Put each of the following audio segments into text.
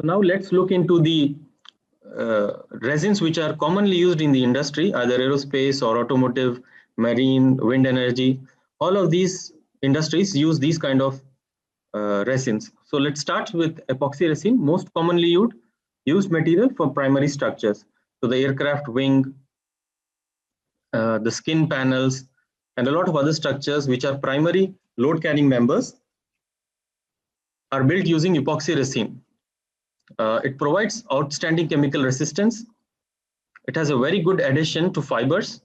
So now let's look into the resins which are commonly used in the industry, either aerospace or automotive, marine, wind energy. All of these industries use these kind of resins. So let's start with epoxy resin, most commonly used material for primary structures. So the aircraft wing, the skin panels, and a lot of other structures which are primary load carrying members are built using epoxy resin. It provides outstanding chemical resistance. It has a very good adhesion to fibers.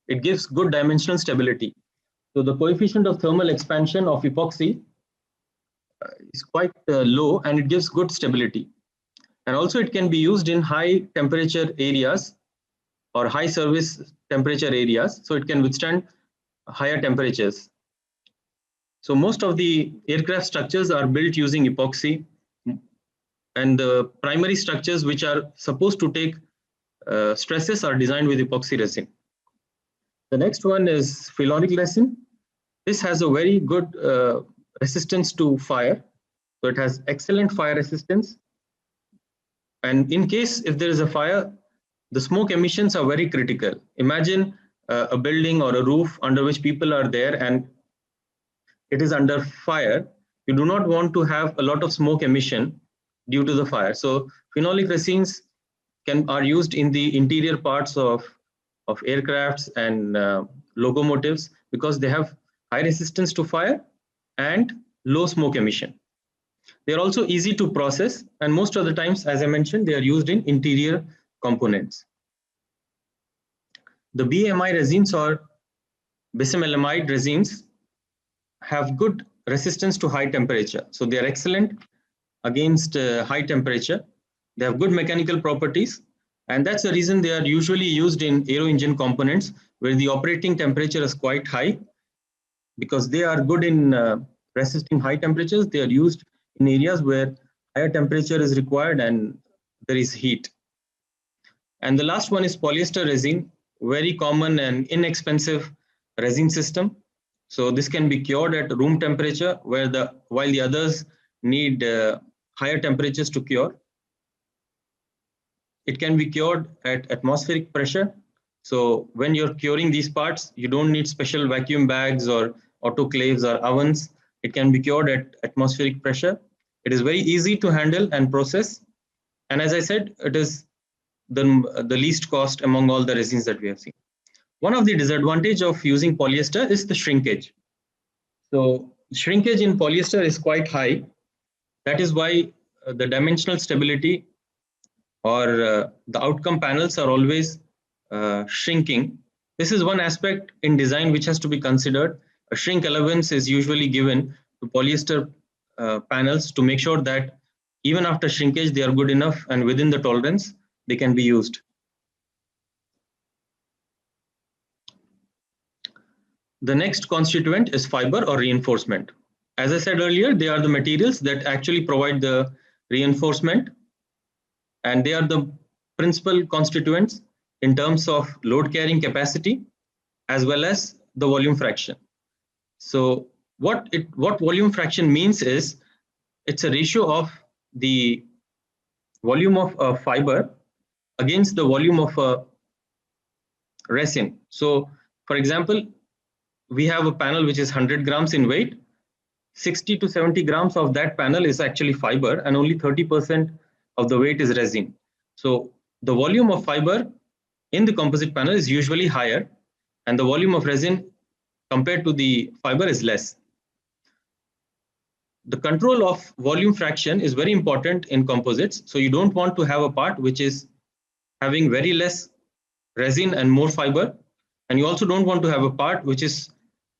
It gives good dimensional stability. So the coefficient of thermal expansion of epoxy is quite low, and it gives good stability. And also it can be used in high temperature areas or high service temperature areas. So it can withstand higher temperatures. So most of the aircraft structures are built using epoxy, and the primary structures which are supposed to take stresses are designed with epoxy resin. The next one is phenolic resin. This has a very good resistance to fire. So it has excellent fire resistance. And in case if there is a fire, the smoke emissions are very critical. Imagine a building or a roof under which people are there and it is under fire. You do not want to have a lot of smoke emission due to the fire. So phenolic resins are used in the interior parts of aircrafts and locomotives because they have high resistance to fire and low smoke emission. They are also easy to process, and most of the times, as I mentioned, they are used in interior components. The BMI resins or bisamelamide resins have good resistance to high temperature. So they are excellent against high temperature. They have good mechanical properties, and that's the reason they are usually used in aero engine components where the operating temperature is quite high. Because they are good in resisting high temperatures, they are used in areas where higher temperature is required and there is heat. And the last one is polyester resin, very common and inexpensive resin system. So this can be cured at room temperature while the others need higher temperatures to cure. It can be cured at atmospheric pressure. So when you're curing these parts, you don't need special vacuum bags or autoclaves or ovens. It can be cured at atmospheric pressure. It is very easy to handle and process. And as I said, it is the least cost among all the resins that we have seen. One of the disadvantages of using polyester is the shrinkage. So shrinkage in polyester is quite high. That is why the dimensional stability or the outcome panels are always shrinking. This is one aspect in design which has to be considered. A shrink allowance is usually given to polyester panels to make sure that even after shrinkage they are good enough and within the tolerance they can be used. The next constituent is fiber or reinforcement. As I said earlier, they are the materials that actually provide the reinforcement, and they are the principal constituents in terms of load carrying capacity as well as the volume fraction. So what volume fraction means is it's a ratio of the volume of a fiber against the volume of a resin. So for example, we have a panel which is 100 grams in weight. 60 to 70 grams of that panel is actually fiber, and only 30% of the weight is resin. So the volume of fiber in the composite panel is usually higher, and the volume of resin compared to the fiber is less. The control of volume fraction is very important in composites. So you don't want to have a part which is having very less resin and more fiber, and you also don't want to have a part which is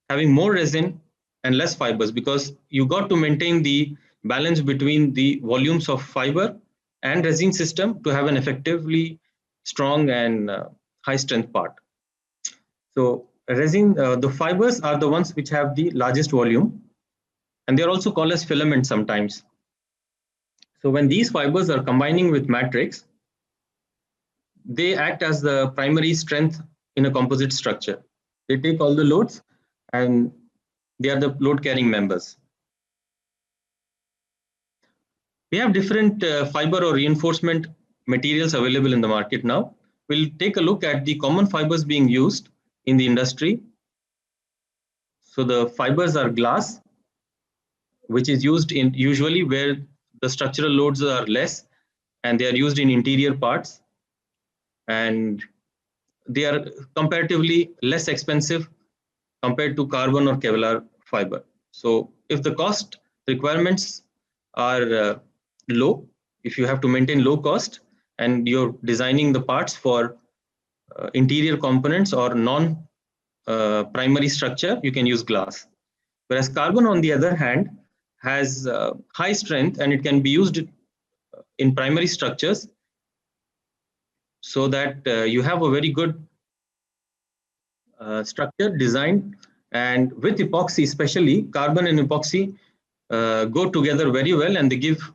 having more resin and less fibers, because you got to maintain the balance between the volumes of fiber and resin system to have an effectively strong and high strength part. So resin, the fibers are the ones which have the largest volume, and they're also called as filaments sometimes. So when these fibers are combining with matrix, they act as the primary strength in a composite structure. They take all the loads and they are the load carrying members. We have different fiber or reinforcement materials available in the market now. We'll take a look at the common fibers being used in the industry. So the fibers are glass, which is used in usually where the structural loads are less, and they are used in interior parts, and they are comparatively less expensive compared to carbon or Kevlar fiber. So if the cost requirements are low, if you have to maintain low cost and you're designing the parts for interior components or non primary structure, you can use glass. Whereas carbon, on the other hand, has high strength and it can be used in primary structures, so that you have a very good structure design. And with epoxy, especially carbon and epoxy go together very well, and they give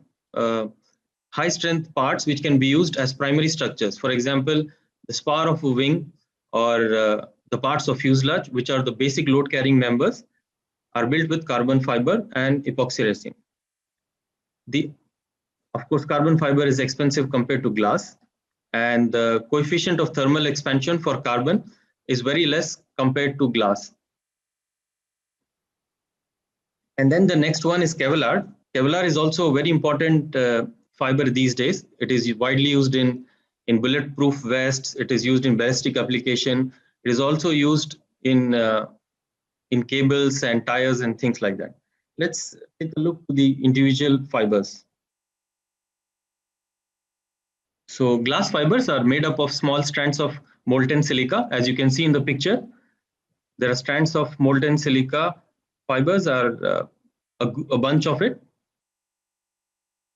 high strength parts which can be used as primary structures. For example, the spar of a wing or the parts of fuselage, which are the basic load carrying members, are built with carbon fiber and epoxy resin. Of course, carbon fiber is expensive compared to glass, and the coefficient of thermal expansion for carbon is very less compared to glass. And then the next one is Kevlar. Kevlar is also a very important fiber these days. It is widely used in bulletproof vests. It is used in ballistic application. It is also used in cables and tires and things like that. Let's take a look at the individual fibers. So glass fibers are made up of small strands of molten silica. As you can see in the picture, there are strands of molten silica. Fibers are a bunch of it,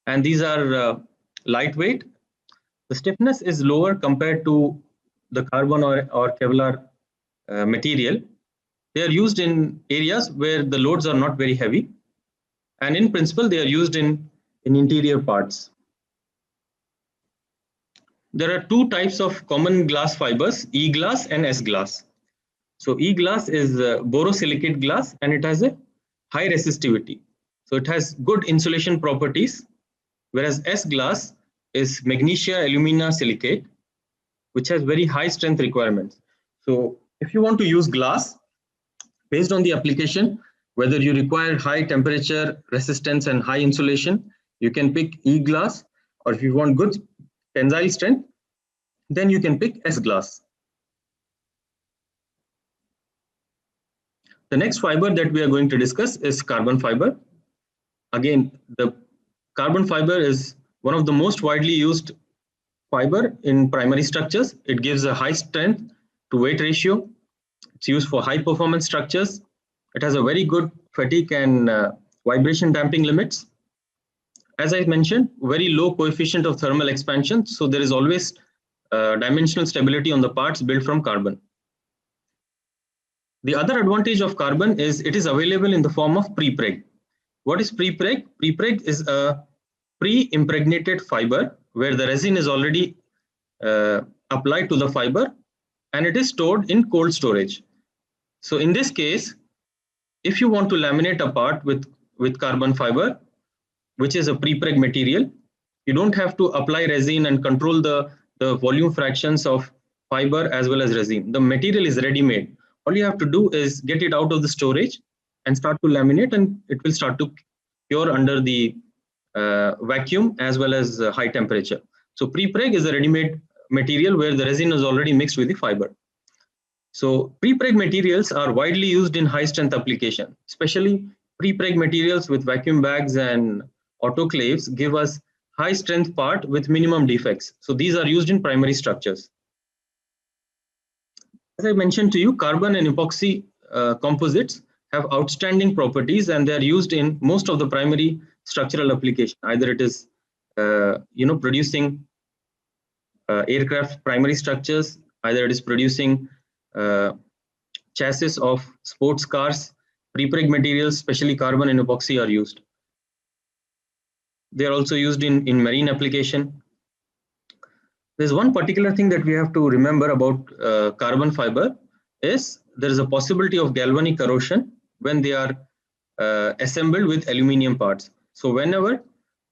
and these are lightweight. The stiffness is lower compared to the carbon or Kevlar material. They are used in areas where the loads are not very heavy, and in principle they are used in interior parts. There are two types of common glass fibers, E-glass and S-glass. So E-glass is borosilicate glass, and it has a high resistivity. So it has good insulation properties, whereas S-glass is magnesia alumina silicate, which has very high strength requirements. So if you want to use glass, based on the application, whether you require high temperature resistance and high insulation, you can pick E-glass, or if you want good tensile strength, then you can pick S-glass. The next fiber that we are going to discuss is carbon fiber. Again, the carbon fiber is one of the most widely used fiber in primary structures. It gives a high strength to weight ratio. It's used for high performance structures. It has a very good fatigue and vibration damping limits. As I mentioned, very low coefficient of thermal expansion, so there is always dimensional stability on the parts built from carbon. The other advantage of carbon is it is available in the form of pre-preg. What is pre-preg? Pre-preg is a pre-impregnated fiber where the resin is already applied to the fiber, and it is stored in cold storage. So in this case, if you want to laminate a part with carbon fiber, which is a pre-preg material, you don't have to apply resin and control the volume fractions of fiber as well as resin. The material is ready-made. All you have to do is get it out of the storage and start to laminate, and it will start to cure under the vacuum as well as high temperature. So pre-preg is a ready-made material where the resin is already mixed with the fiber. So pre-preg materials are widely used in high strength application, especially pre-preg materials with vacuum bags and autoclaves give us high strength part with minimum defects. So these are used in primary structures. As I mentioned to you, carbon and epoxy composites have outstanding properties, and they are used in most of the primary structural application. Either it is producing aircraft primary structures, either it is producing chassis of sports cars. Pre-preg materials, especially carbon and epoxy, are used. They are also used in marine application. There's one particular thing that we have to remember about carbon fiber is there is a possibility of galvanic corrosion when they are assembled with aluminium parts. So whenever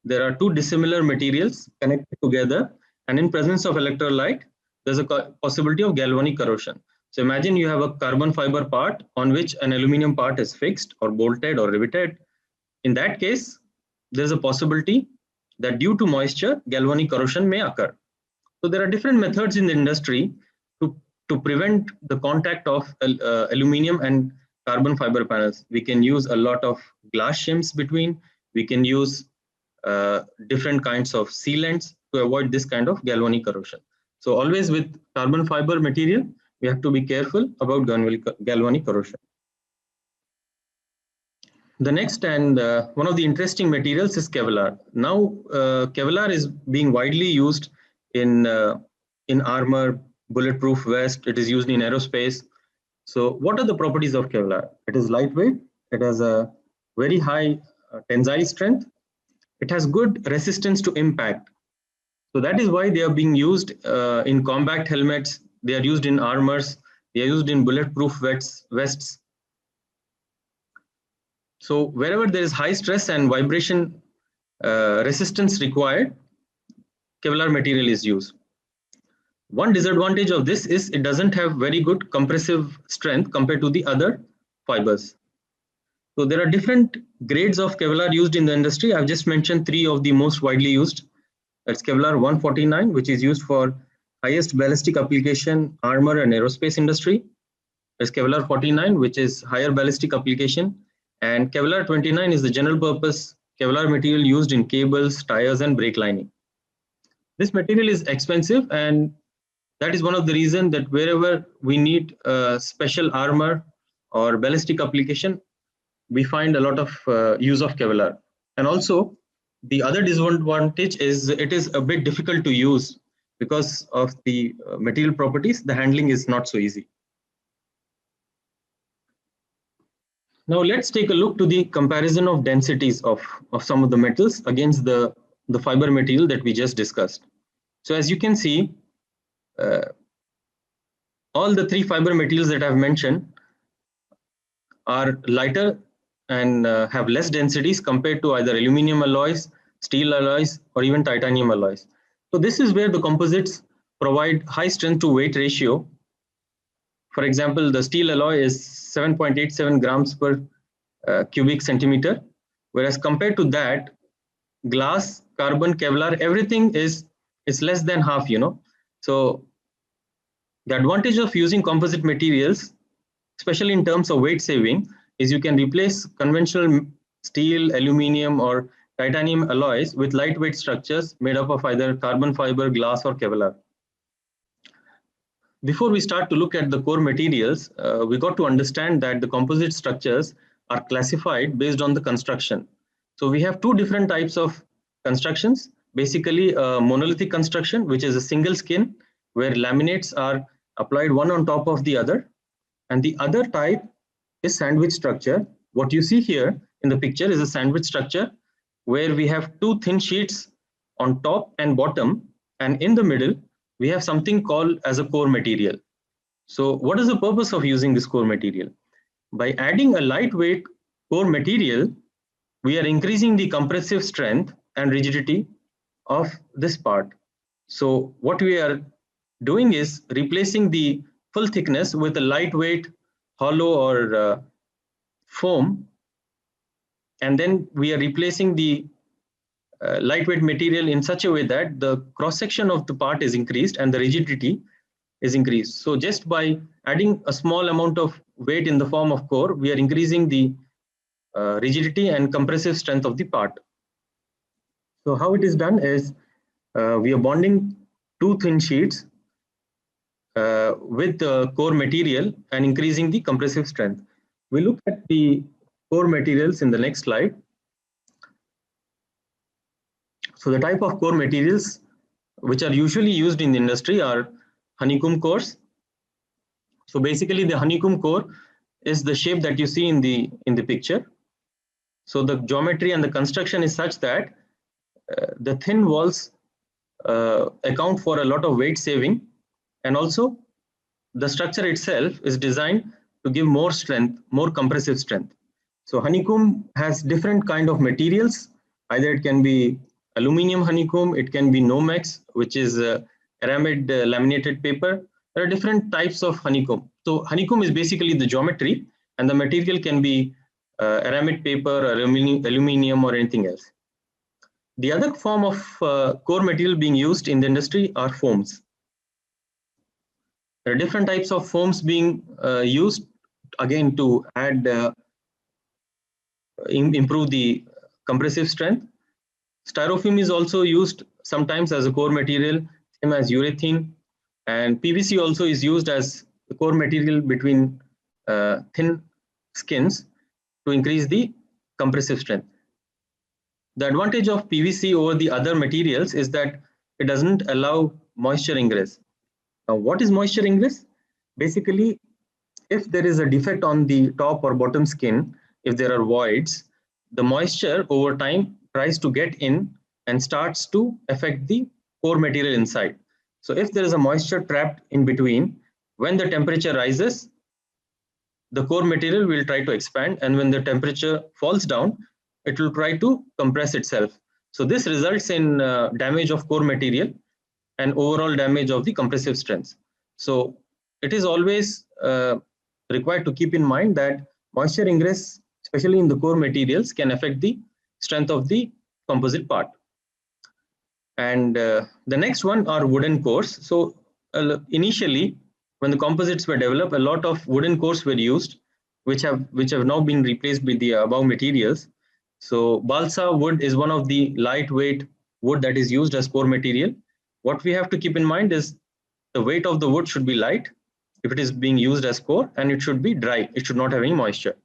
there are two dissimilar materials connected together, and in presence of electrolyte, there's a possibility of galvanic corrosion. So imagine you have a carbon fiber part on which an aluminum part is fixed or bolted or riveted. In that case, there's a possibility that due to moisture, galvanic corrosion may occur. So there are different methods in the industry to prevent the contact of aluminum and carbon fiber panels. We can use a lot of glass shims between. We can use different kinds of sealants to avoid this kind of galvanic corrosion. So always with carbon fiber material, we have to be careful about galvanic corrosion. The next and one of the interesting materials is Kevlar. Now, Kevlar is being widely used in armor, bulletproof vest. It is used in aerospace. So what are the properties of Kevlar? It is lightweight. It has a very high tensile strength. It has good resistance to impact. So that is why they are being used in combat helmets. They are used in armors. They are used in bulletproof vests. So wherever there is high stress and vibration resistance required, Kevlar material is used. One disadvantage of this is it doesn't have very good compressive strength compared to the other fibers. So there are different grades of Kevlar used in the industry. I've just mentioned three of the most widely used. That's Kevlar 149, which is used for highest ballistic application, armor and aerospace industry. There's Kevlar 49, which is higher ballistic application. And Kevlar 29 is the general purpose Kevlar material used in cables, tires, and brake lining. This material is expensive, and that is one of the reasons that wherever we need special armor or ballistic application, we find a lot of use of Kevlar. And also, the other disadvantage is it is a bit difficult to use because of the material properties. The handling is not so easy. Now let's take a look to the comparison of densities of some of the metals against the fiber material that we just discussed. So as you can see, all the three fiber materials that I've mentioned are lighter and have less densities compared to either aluminum alloys, steel alloys, or even titanium alloys. So this is where the composites provide high strength to weight ratio. For example, the steel alloy is 7.87 grams per cubic centimeter, whereas compared to that, glass, carbon, Kevlar, everything is less than half, So the advantage of using composite materials, especially in terms of weight saving, is you can replace conventional steel, aluminum, or titanium alloys with lightweight structures made up of either carbon fiber, glass, or Kevlar. Before we start to look at the core materials, we got to understand that the composite structures are classified based on the construction. So we have two different types of constructions. Basically, a monolithic construction, which is a single skin, where laminates are applied one on top of the other. And the other type is sandwich structure. What you see here in the picture is a sandwich structure, where we have two thin sheets on top and bottom, and in the middle, we have something called as a core material. So what is the purpose of using this core material? By adding a lightweight core material, we are increasing the compressive strength and rigidity of this part. So what we are doing is replacing the full thickness with a lightweight hollow or foam, and then we are replacing the lightweight material in such a way that the cross section of the part is increased and the rigidity is increased. So just by adding a small amount of weight in the form of core, we are increasing the rigidity and compressive strength of the part. So how it is done is we are bonding two thin sheets with the core material and increasing the compressive strength. We look at the core materials in the next slide. So the type of core materials which are usually used in the industry are honeycomb cores. So basically the honeycomb core is the shape that you see in the picture. So the geometry and the construction is such that the thin walls account for a lot of weight saving, and also the structure itself is designed to give more strength, more compressive strength. So honeycomb has different kind of materials. Either it can be Aluminium honeycomb, it can be Nomex, which is aramid laminated paper. There are different types of honeycomb. So honeycomb is basically the geometry, and the material can be aramid paper or aluminium or anything else. The other form of core material being used in the industry are foams. There are different types of foams being used, again, to add improve the compressive strength. Styrofoam is also used sometimes as a core material, same as urethane, and PVC also is used as the core material between thin skins to increase the compressive strength. The advantage of PVC over the other materials is that it doesn't allow moisture ingress. Now, what is moisture ingress? Basically, if there is a defect on the top or bottom skin, if there are voids, the moisture over time tries to get in and starts to affect the core material inside. So if there is a moisture trapped in between, when the temperature rises, the core material will try to expand, and when the temperature falls down, it will try to compress itself. So this results in damage of core material and overall damage of the compressive strength. So it is always required to keep in mind that moisture ingress, especially in the core materials, can affect the strength of the composite part. And the next one are wooden cores. So initially, when the composites were developed, a lot of wooden cores were used, which have now been replaced with the above materials. So balsa wood is one of the lightweight wood that is used as core material. What we have to keep in mind is the weight of the wood should be light if it is being used as core, and it should be dry. It should not have any moisture.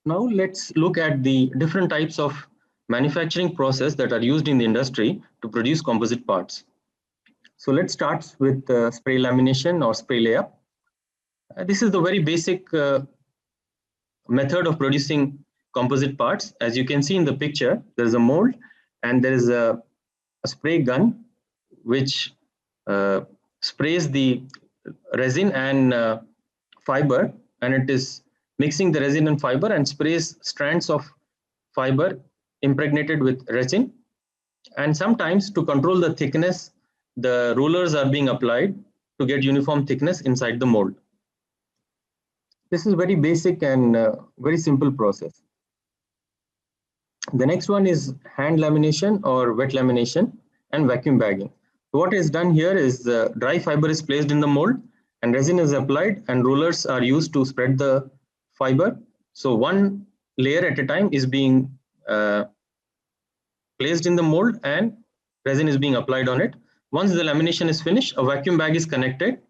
Now let's look at the different types of manufacturing process that are used in the industry to produce composite parts. So let's start with spray lamination or spray layup. This is the very basic method of producing composite parts. As you can see in the picture, there is a mold and there is a spray gun which sprays the resin and fiber, and it is mixing the resin and fiber and sprays strands of fiber impregnated with resin. And sometimes, to control the thickness, the rollers are being applied to get uniform thickness inside the mold. This is very basic and very simple process. The next one is hand lamination or wet lamination and vacuum bagging. So what is done here is dry fiber is placed in the mold and resin is applied, and rollers are used to spread the fiber. So one layer at a time is being placed in the mold and resin is being applied on it. Once the lamination is finished, a vacuum bag is connected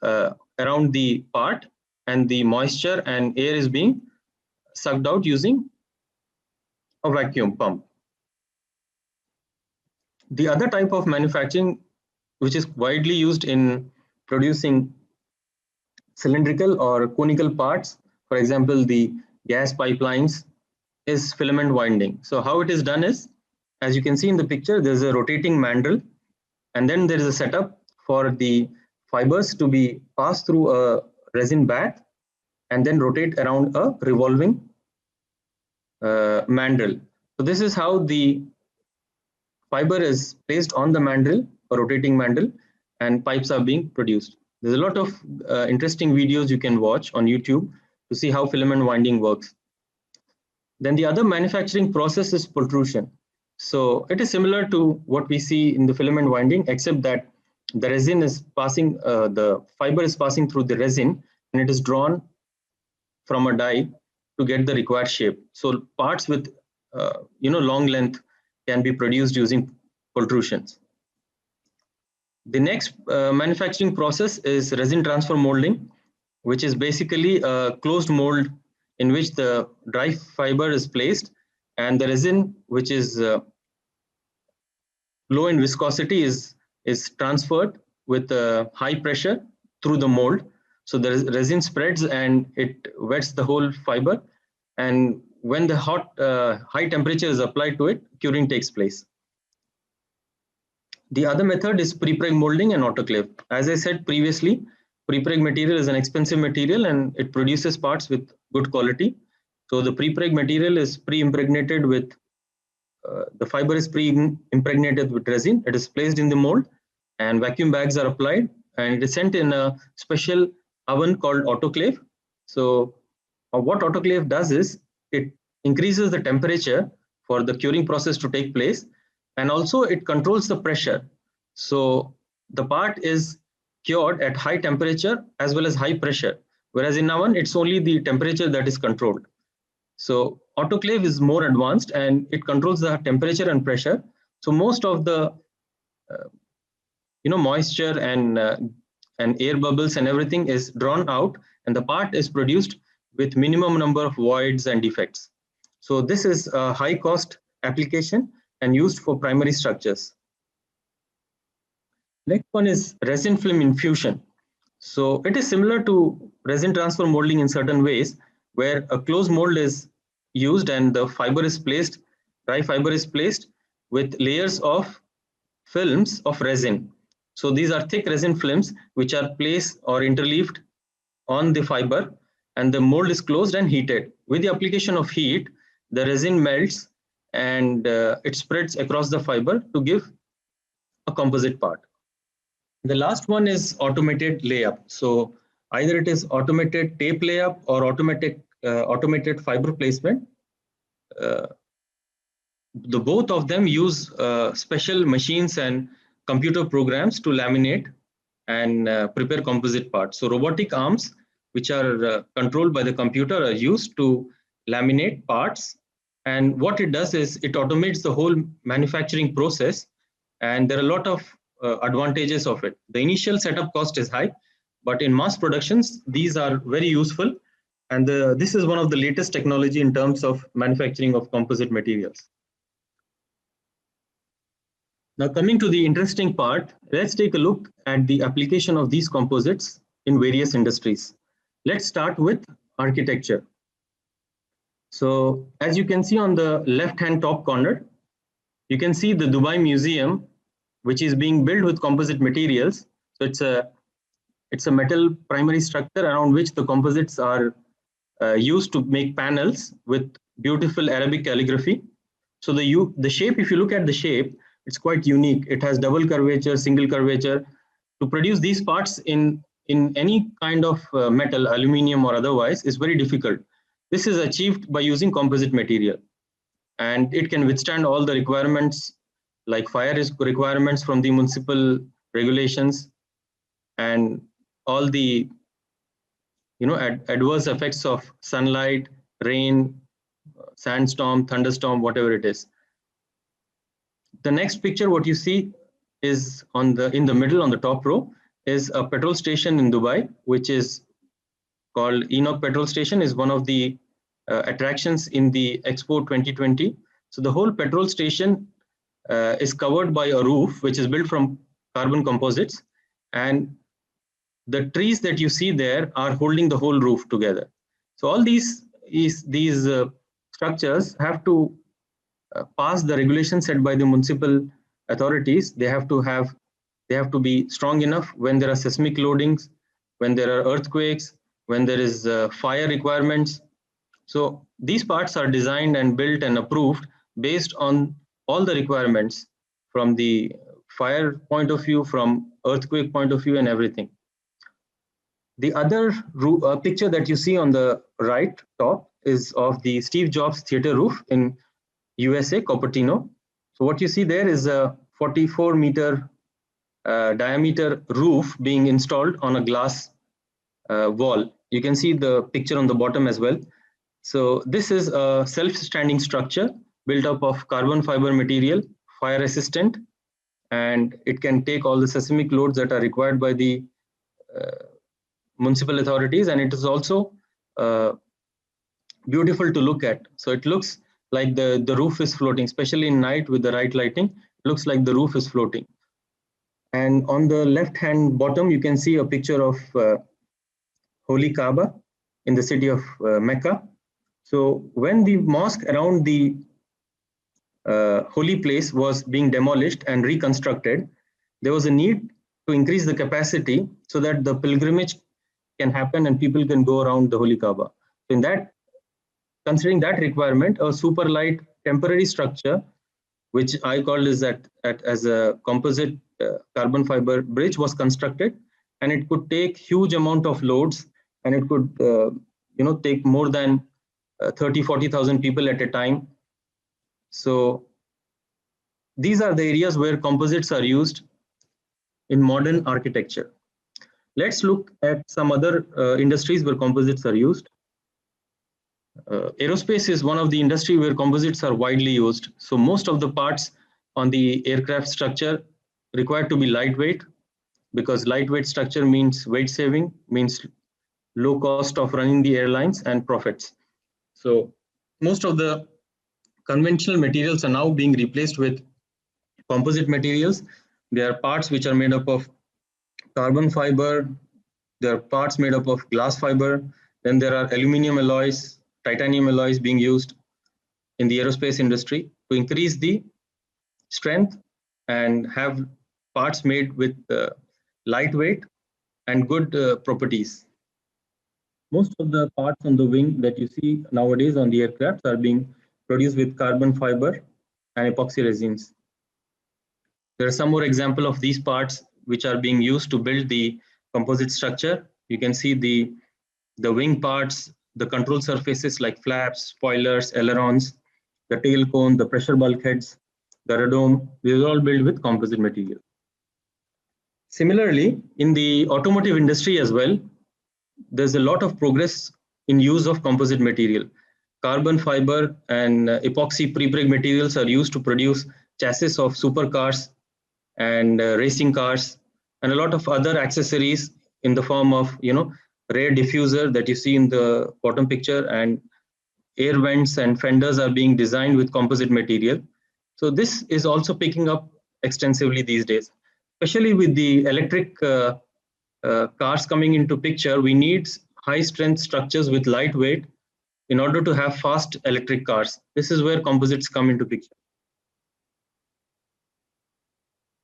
around the part, and the moisture and air is being sucked out using a vacuum pump. The other type of manufacturing which is widely used in producing cylindrical or conical parts, for example, the gas pipelines, is filament winding. So how it is done is, as you can see in the picture, there's a rotating mandrel, and then there is a setup for the fibers to be passed through a resin bath and then rotate around a revolving mandrel. So this is how the fiber is placed on the mandrel, a rotating mandrel, and pipes are being produced. There's a lot of interesting videos you can watch on YouTube to see how filament winding works. Then the other manufacturing process is pultrusion. So it is similar to what we see in the filament winding, except that the resin is passing, the fiber is passing through the resin, and it is drawn from a die to get the required shape. So parts with long length can be produced using pultrusions. The next manufacturing process is resin transfer molding, which is basically a closed mold in which the dry fiber is placed and the resin, which is low in viscosity, is transferred with high pressure through the mold. So the resin spreads and it wets the whole fiber, and when the high temperature is applied to it, curing takes place. The other method is pre-preg molding and autoclave. As I said previously, pre-preg material is an expensive material and it produces parts with good quality. So the pre-preg material is pre-impregnated with the fiber is pre-impregnated with resin. It is placed in the mold, and vacuum bags are applied, and it is sent in a special oven called autoclave. So what autoclave does is it increases the temperature for the curing process to take place, and also it controls the pressure. So the part is cured at high temperature as well as high pressure, whereas in oven it's only the temperature that is controlled. So autoclave is more advanced and it controls the temperature and pressure. So most of the moisture and air bubbles and everything is drawn out, and the part is produced with minimum number of voids and defects. So this is a high cost application and used for primary structures. Next one is resin film infusion. So it is similar to resin transfer molding in certain ways, where a closed mold is used and the fiber is placed, dry fiber is placed with layers of films of resin. So these are thick resin films which are placed or interleaved on the fiber, and the mold is closed and heated. With the application of heat, the resin melts and it spreads across the fiber to give a composite part. The last one is automated layup. So either it is automated tape layup or automated fiber placement. The both of them use special machines and computer programs to laminate and prepare composite parts. So robotic arms, which are controlled by the computer, are used to laminate parts. And what it does is it automates the whole manufacturing process. And there are a lot of advantages of it. The initial setup cost is high, but in mass productions, these are very useful. And this is one of the latest technology in terms of manufacturing of composite materials. Now coming to the interesting part, let's take a look at the application of these composites in various industries. Let's start with architecture. So as you can see on the left-hand top corner, you can see the Dubai Museum, which is being built with composite materials. So it's a metal primary structure around which the composites are used to make panels with beautiful Arabic calligraphy. So the shape, if you look at the shape, it's quite unique. It has double curvature, single curvature. To produce these parts in any kind of metal, aluminum or otherwise, is very difficult. This is achieved by using composite material, and it can withstand all the requirements like fire requirements from the municipal regulations and all the adverse effects of sunlight, rain, sandstorm, thunderstorm, whatever it is. The next picture, what you see is in the middle on the top row is a petrol station in Dubai, which is called Enoch Petrol Station, is one of the attractions in the Expo 2020. So the whole petrol station is covered by a roof which is built from carbon composites, and the trees that you see there are holding the whole roof together. So all these structures have to pass the regulations set by the municipal authorities. They have to be strong enough when there are seismic loadings, when there are earthquakes, when there is fire requirements. So these parts are designed and built and approved based on all the requirements from the fire point of view, from earthquake point of view, and everything. The other picture that you see on the right top is of the Steve Jobs Theater roof in USA, Cupertino. So what you see there is a 44-meter diameter roof being installed on a glass wall. You can see the picture on the bottom as well. So this is a self-standing structure built up of carbon fiber material, fire resistant, and it can take all the seismic loads that are required by the municipal authorities, and it is also beautiful to look at. So it looks like the roof is floating, especially in night with the right lighting. It looks like the roof is floating. And on the left hand bottom, you can see a picture of Holy Kaaba in the city of Mecca. So when the mosque around the holy place was being demolished and reconstructed, there was a need to increase the capacity so that the pilgrimage can happen and people can go around the Holy Kaaba. So in that, considering that requirement, a super light temporary structure which I called is that as a composite carbon fiber bridge was constructed, and it could take huge amount of loads, and it could take more than 30,000-40,000 people at a time. So these are the areas where composites are used in modern architecture. Let's look at some other industries where composites are used. Aerospace is one of the industry where composites are widely used. So most of the parts on the aircraft structure required to be lightweight, because lightweight structure means weight saving, means low cost of running the airlines and profits. So most of the conventional materials are now being replaced with composite materials. There are parts which are made up of carbon fiber, there are parts made up of glass fiber, then there are aluminum alloys, titanium alloys being used in the aerospace industry to increase the strength and have parts made with lightweight and good properties. Most of the parts on the wing that you see nowadays on the aircraft are being produced with carbon fiber and epoxy resins. There are some more examples of these parts which are being used to build the composite structure. You can see the wing parts, the control surfaces like flaps, spoilers, ailerons, the tail cone, the pressure bulkheads, the radome. These are all built with composite material. Similarly, in the automotive industry as well, there's a lot of progress in use of composite material. Carbon fiber and epoxy pre-preg materials are used to produce chassis of supercars and racing cars, and a lot of other accessories in the form of rear diffuser that you see in the bottom picture, and air vents and fenders are being designed with composite material. So this is also picking up extensively these days, especially with the electric cars coming into picture. We need high strength structures with lightweight in order to have fast electric cars. This is where composites come into picture.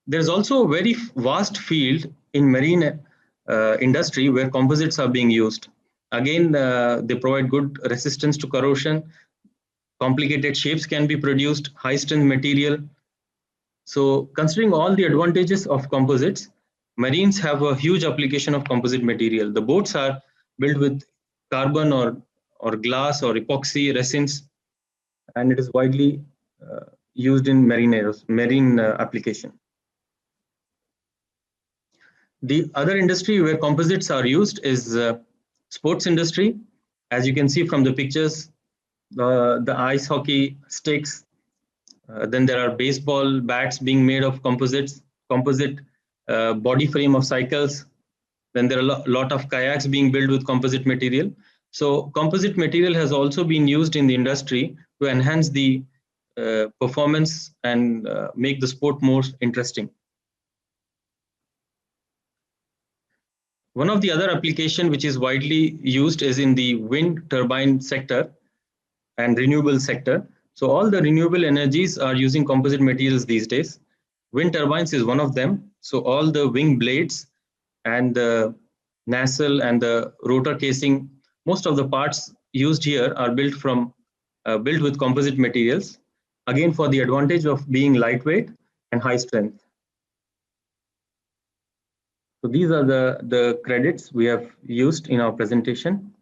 There's also a very vast field in marine industry where composites are being used. Again, they provide good resistance to corrosion. Complicated shapes can be produced, high strength material. So considering all the advantages of composites, marines have a huge application of composite material. The boats are built with carbon or glass or epoxy resins, and it is widely used in marine application. The other industry where composites are used is sports industry. As you can see from the pictures, the ice hockey sticks, then there are baseball bats being made of composites, composite body frame of cycles. Then there are a lot of kayaks being built with composite material. So composite material has also been used in the industry to enhance the performance and make the sport more interesting. One of the other application which is widely used is in the wind turbine sector and renewable sector. So all the renewable energies are using composite materials these days. Wind turbines is one of them. So all the wing blades and the nacelle and the rotor casing, most of the parts used here are built with composite materials, again for the advantage of being lightweight and high strength. So these are the credits we have used in our presentation.